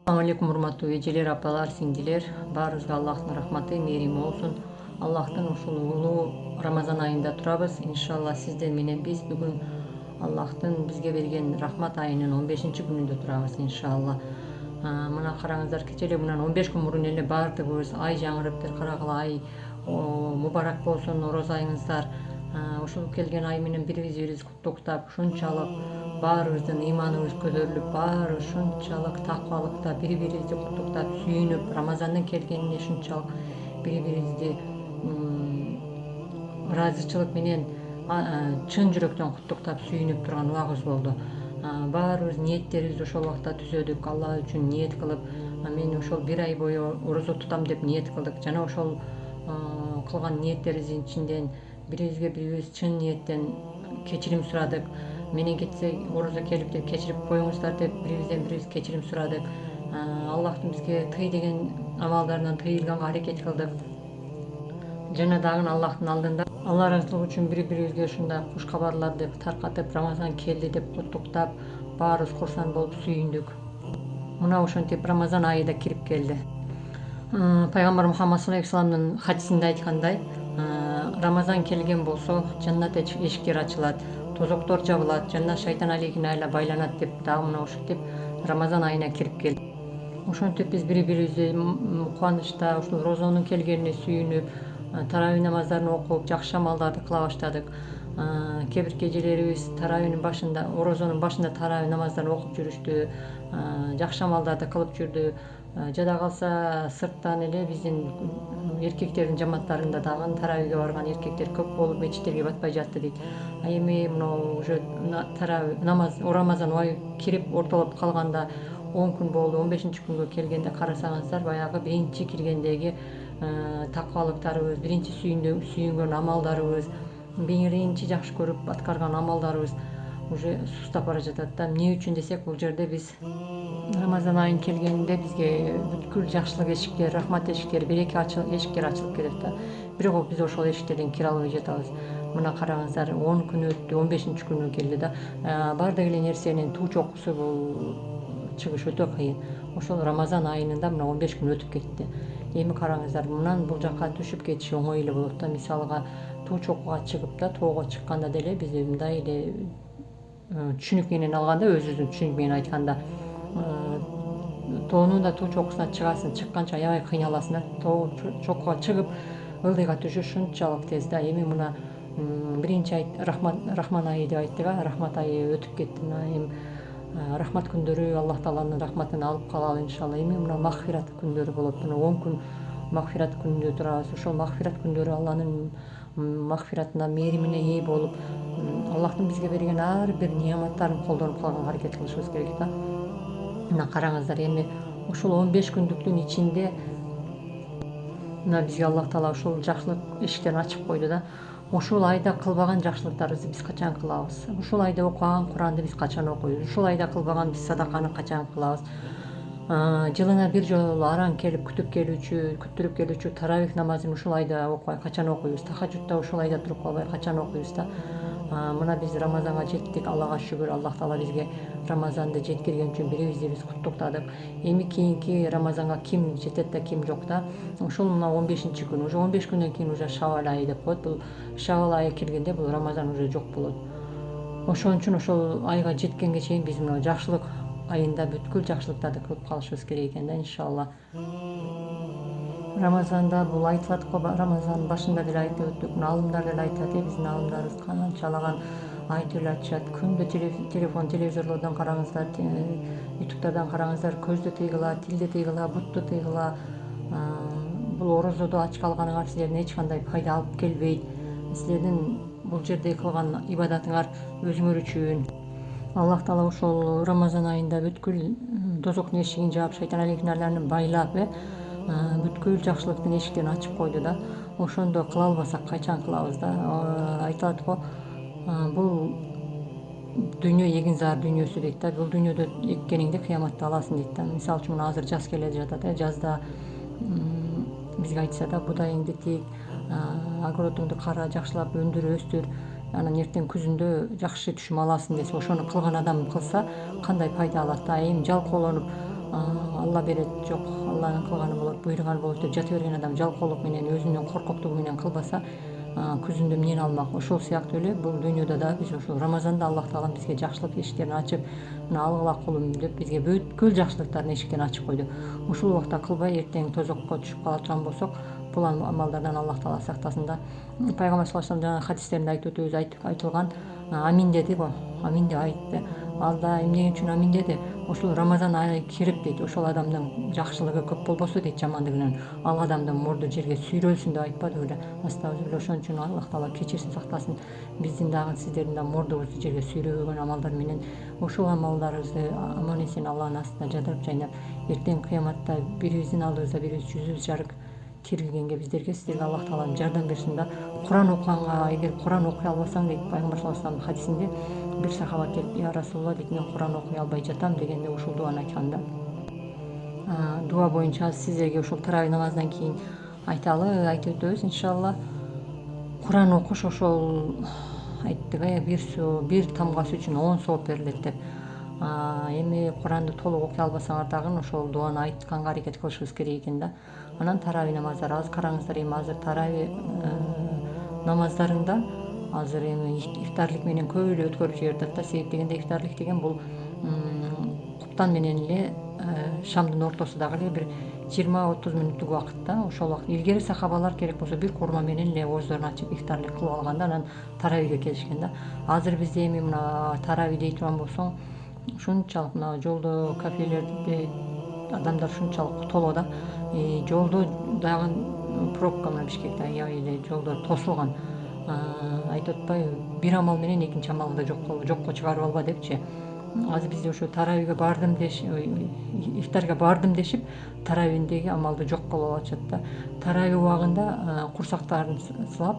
Assalamu алейкум, урматтуу эжелер, апалар, сиңдилер. Баарыбызга Аллахтын рахматы, мээрими болсун. Аллахтын ушул улуу Рамазан айында турабыз. Иншалла сиздер менен биз бүгүн Аллахтын бизге берген рахмат айынын 15-күнүндө турабыз, иншалла. Мына караңыздар, кече эле мындан 15 күн мурун эле баардыгыбыз ай жаңырыптыр, карагыла ай мубарак болсун, ороз айыңыздар. Ушул келген ай менен бирибиз куттуктап, ушунчалык баарыбыздын ыйманыбыз көтөрүлүп, баары ушунчалык такыбалыкта бири-бирибизди куттуктап, сүйүнүп, Рамазандын келгенине ушунчалык бири-бирибизди ыраазычылык менен чын жүрөктөн куттуктап, сүйүнүп турган убагыбыз болду. Баарыбыз ниеттерибизди ошол убакта түзөдүк, Алла үчүн ниет кылып, мен ошол бир ай бою орозо тутам деп ниет кылдык. Жана ошол кылган ниеттерибиздин ичинен бирибизге бирибиз чын ниеттен кечирим сурадык. Менен кетсе орозо келипти, кечирип коюңуздар деп бирибизден бирибиз кечирим сурадык. Аллахтын бизге тый деген амалдарынан тыйылганга аракет кылдык. Жана дагы Аллахтын алдында Алла ыраазылыгы үчүн бири-бирибизге ушундай куш кабарларды таркатып, Рамазан келди деп куттуктап, баарыбыз курсан болуп сүйүндүк. Мына ошентип Рамазан айы да кирип келди. Пайгамбар Мухаммад саллаллаху алейхи вассаламдын хадисинде айткандай, Рамазан келген болсо жаннат эшиктери ачылат, тозоктор жабылат, жана шайтан алейхин айла байланат деп дагы мына ушинтип Рамазан айына кирип келди. Ошентип биз бири-бирибизди кубанычта ушул розонун келгенине сүйүнүп, тарауи намаздарын окуп, жакшы амалдарды кыла баштадык. Кээ бир эжелерибиз таравинин башында, орозонун башында таравий намаздарын окуп жүрүштү, жакшы амалдарды кылып жүрдү. Жада калса сырттан эле биздин эркектердин жамааттарында дагы таравийге барган эркектер көп болуп, мечиттерге батпай жатты дейт. Эми мына уже намаз Рамазан ай кирип ортолоп калганда 10 күн болду, 15-күнгө келгенде карасаңыздар, баягы биринчи киргендеги такыбалыктарыбыз, биринчи сүйүнгөн амалдарыбыз, биринчи жакшы көрүп аткарган амалдарыбыз уже сустап бара жатат да. Эмне үчүн десек, бул жерде биз Рамазан айын келгенде бизге бүткүл жакшылык эшиктери, рахмат эшиктери, береке эшиктери ачылып кетет да. Бирок биз ошол эшиктерден кире албай жатабыз. Мына караңыздар, 10 күн өттү, 15-күнү келди да. Бардык эле нерсенин туу чокусу бул чыгыш өтө кыйын. Ошол Рамазан айынын да мына 15 күн өтүп кетти. Эми караңыздар, мындан бул жака түшүп кетиши оңой эле болот да. Мисалга туу чокуга чыгып да, тоого чыкканда деле биз мындай эле түшүнүк менен алганда, өзүбүздүн түшүнүк менен айтканда, тоонун да туу чокусуна чыгасың, чыкканча аябай кыйналасың да. Тоо чокуга чыгып ылдыйга түшүш ушунчалык тез да. Эми мына биринчи Рахман айы деп айттык, Рахмат айы өтүп кетти. Эми рахмат күндөрү, Аллах Тааланын рахматын алып калалы иншалла. Эми мына махфират күндөрү болот. Мына 10 күн махфират күнүндө турабыз. Ошол махфират күндөрү Алланын махфиратына, мээримине ээ болуп, Аллахтын бизге берген ар бир неаматтарын колдонуп калганга аракет кылышыбыз керек да. Мына караңыздар, эми ушул 15 күндүктүн ичинде мына бизге Аллах Таала ушул жакшылык эшиктерин ачып койду да. Ушул айда кылбаган жакшылыктарыбызды биз качан кылабыз? Ушул айда окуган Куранды биз качан окуйбуз? Ушул айда кылбаган биз садаканы качан кылабыз? Жылына бир жолу араң келип күттүрүп келүүчү таравих намазын ушул айда окубай качан окуйбуз? Тахажжудта ушул айда туруп калбай качан окуйбуз да? Мына биз Рамазанга жеттик, Аллага шүгүр. Аллах Таала бизге Рамазанды жеткирген үчүн бирибизди биз куттуктадык. Эми кийинки Рамазанга ким жетет да, ким жок да. Ушул мына 15-күн, уже 15 күндөн кийин уже Шавал айы деп коет. Бул Шавал айы келгенде бул Рамазан уже жок болот. Ошон үчүн ошол айга жеткенге чейин биз мына жакшылык айында бүткүл жакшылыктарды кылып калышыбыз керек экен да, иншалла. Рамазанда бул айтылат го, Рамазандын башында деле айтып өттүк. Мына алымдар деле айтат, биздин алымдарыбыз канчалаган айтып эле атышат. Күндө телефон, телевизорлордон караңыздар, ютубтардан караңыздар, көздү тыйгыла, тилди тыйгыла, бутту тыйгыла. Бул орозодо ач калганыңар силердин эч кандай пайда алып келбейт. Силердин бул жерде кылган ибадатыңар өзүңөр үчүн. Аллах Таала ошол Рамазан айында бүткүл дозоктун эшигин жаап, шайтан алейхин айларын байлап, бүткүл жакшылыктын эшиктерин ачып койду да. Ошондо кыла албасак качан кылабыз да? Айтылат го, бул дүйнө эгин заар дүйнөсү дейт да. Бул дүйнөдө эккениңди кыяматта аласың дейт да. Мисалы үчүн мына азыр жаз келе жатат, жазда бизге айтса да будайыңды тик, огородуңду кара, жакшылап өндүр, өстүр. Анан эртең күзүндө жакшы түшүм аласың десе, ошону кылган адам кылса кандай пайда алат да. Эми жалкоолонуп Алла берет, жок Алланын кылганы болот, буйруганы болот деп жата берген адам жалкоолук менен өзүнүн коркоктугу менен кылбаса күзүндө эмнени алмак. Ошол сыяктуу эле бул дүйнөдө да биз ушул Рамазанда Аллах таалам бизге жакшылык эшиктерин ачып, мына алгыла кулум деп бизге бүткүл жакшылыктардын эшиктерин ачып койду. Ушул убакта кылбай эртең тозокко түшүп кала турган болсок, бул амалдардан Аллах таала сактасын да. Пайгамбар саллаллаху алейхи вассалам жана хадистеринде айтып өтөбүз, айтылган амин деди го, амин деп айтты. Ал да эмне үчүн амин деди? Ушул Рамазан айы кирип дейт, ошол адамдын жакшылыгы көп болбосо дейт жамандыгынан, ал адамдын мурду жерге сүйрөлсүн деп айтпады беле? Астагфирулла. Ошон үчүн Аллах таала кечирсин, сактасын. Биздин дагы сиздердин да мурдуңузду жерге сүйрөбөгөн амалдар менен ошол амалдарыбызды аман эсен Аллахнын астында жадырап жайнап, эртең кыяматта бирибиздин алдыбызда бирибиз жүзүбүз жарык тирилгенге сиздерге Аллах таалам жардам берсин да. Куран окуганга, эгер Куран окуй албасаң дейт Пайгамбар саллаллаху алейхи вассалам хадисинде, бир сахаба келип, я Расулулла дейт, мен Куран окуй албай жатам дегенде ушул дуаны айтканда, дуа боюнча сиздерге ушул тарауи намаздан кийин айталы, айтып өтөбүз иншалла. Куран окуш ошол айттык, бир тамга суу үчүн 10 сооп берилет деп. Эми Куранды толук окуй албасаңар дагы ошол дуаны айтканга аракет кылышыбыз керек экен да. Анан тарави намаздар, азыр караңыздар, эми азыр тарави намаздарында азыр эми ифтарлык менен көп эле өткөрүп жиберишет да. Себеп дегенде ифтарлык деген бул куптан менен эле шамдын ортосундагы эле бир 20-30 мүнөттүк убакыт да. Ошол убакыт илгери сахабалар керек болсо бир курма менен эле ооздорун ачып ифтарлык кылып алганда анан таравиге келишкен да. Азыр бизде эми мына тарави дей турган болсоң, ушунчалык мына жолдо кафелерде адамдар ушунчалык толо да. Жолдо дагы пробка, мына Бишкекте аябай эле жолдор тосулган. Айтып атпайбы, бир амал менен экинчи амалды жокко чыгарып алба депчи. Азыр бизде ошо таравиге бардым ифтарга бардым дешип, таравиндеги амалды жок кылып алышат да. Тарави убагында курсактарын сылап,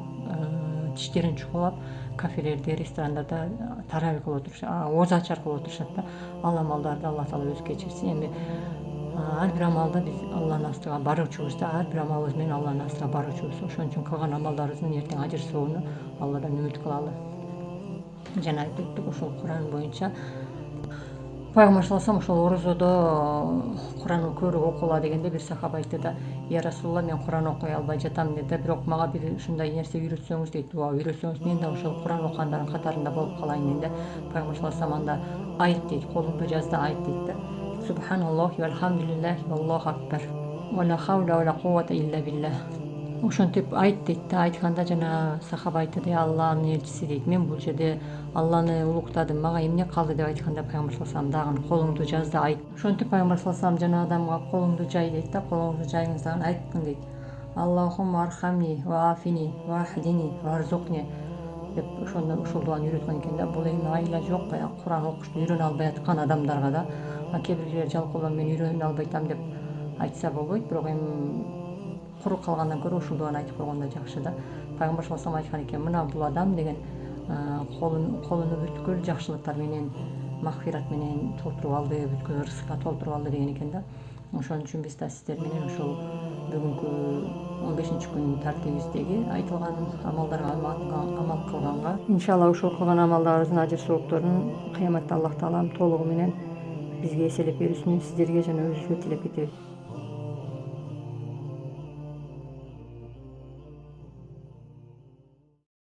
тиштерин чукулап, кафелерде, ресторандарда тарави кылып отурушат, ооз ачар кылып отурушат да. Ал амалдарды Аллах таала өзү кечирсин. Эми ар бир амалды биз Алланын астыга баруучубуз да, ар бир амалыбыз менен Алланын астыга баруучубуз. Ошон үчүн кылган амалдарыбыздын эртең ажыр сообуну Алладан үмүт кылалы. Жана айтып өттүк, ошол Куран боюнча Пайгамбар саллаллаху алейхи вассалам ошол орозодо Куранды көбүрөөк окула дегенде бир сахаба айтты да, я Расулулла, мен Куран окуй албай жатам деди, бирок мага бир ушундай нерсе үйрөтсөңүз дейт, дуа үйрөтсөңүз, мен да ошол Куран окугандардын катарында болуп калайын дегенде Пайгамбар саллаллаху алейхи вассалам анда айт дейт, колуңду жаз да айт дейт да. Субханаллахи вальхамдулиллахи валлаху акбар. Ва ла хаула ва ла куввата илля биллах. Ошентип айт дейт да. Айтканда жана сахаба айтты, Алланын элчиси дейт, мен бул жерде Алланы улуктадым, мага эмне калды деп айтканда Пайгамбар саллаллаху алейхи вассалам дагы колуңду жаз да айт. Ошентип Пайгамбар саллаллаху алейхи вассалам жана адамга колуңду жай дейт да, колуңду жайыңыз дагы айткын дейт. Аллахумма архамни ва афини ва ахдини ва арзукни деп ошол дуаны үйрөткөн экен да. Бул эми айла жок, баягы Куран окушту үйрөнө албай аткан адамдарга да. Кээ бирлер жалкоолор мен үйрөнө албайтам деп айтса болбойт, бирок эми куру калгандан көрө ушул дуаны айтып койгондо жакшы да. Пайгамбар саллаллаху алейхи вассалам айткан экен, мына бул адам деген колуну бүткүл жакшылыктар менен, махфират менен толтуруп алды, бүткүл ырыскка толтуруп алды деген экен да. Ошон үчүн биз да сиздер менен ошол бүгүнкү 15-күн тартибибиздеги айтылган амалдарга амал кылганга, иншалла ошол кылган амалдарыбыздын ажыр соопторун кыяматта Аллах таалам толугу менен бизге эселеп берүүсүн сиздерге жана өзүбүзгө тилеп кетебиз.